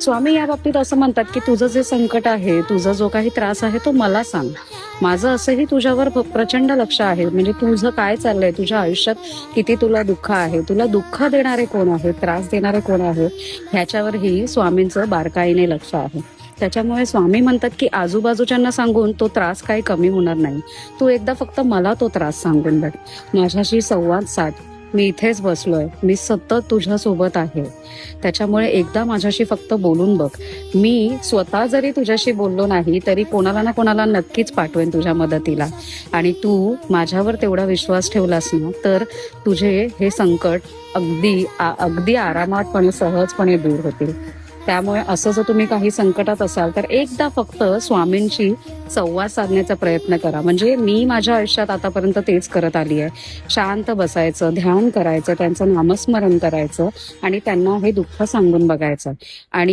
स्वामी या बाबतीत असं म्हणतात की तुझं जे संकट आहे, तुझा जो काही त्रास आहे तो मला सांग. माझं असंही तुझ्यावर प्रचंड लक्ष आहे. म्हणजे तुझं काय चाललंय, तुझ्या आयुष्यात किती तुला दुःख आहे, तुला दुःख देणारे कोण आहे, त्रास देणारे कोण आहे, ह्याच्यावरही स्वामींचं बारकाईने लक्ष आहे. त्याच्यामुळे स्वामी म्हणतात की आजूबाजूच्यांना सांगून तो त्रास काही कमी होणार नाही. तू एकदा फक्त मला तो त्रास सांगून बघ, माझ्याशी संवाद साध. मी इथेच बसलोय, मी सतत तुझ्या सोबत आहे. त्याच्यामुळे एकदा माझ्याशी फक्त बोलून बघ. मी स्वतः जरी तुझ्याशी बोललो नाही तरी कोणाला ना कोणाला नक्कीच पाठवेन तुझ्या मदतीला. आणि तू माझ्यावर तेवढा विश्वास ठेवलास ना तर तुझे हे संकट अगदी आरामातपणे सहजपणे दूर होतील. त्यामुळे असं जर तुम्ही काही संकटात असाल तर एकदा फक्त स्वामींशी संवाद साधण्याचा प्रयत्न करा. म्हणजे मी माझ्या आयुष्यात आतापर्यंत तेच करत आली आहे. शांत बसायचं, ध्यान करायचं, त्यांचं नामस्मरण करायचं आणि त्यांना हे दुःख सांगून बघायचं. आणि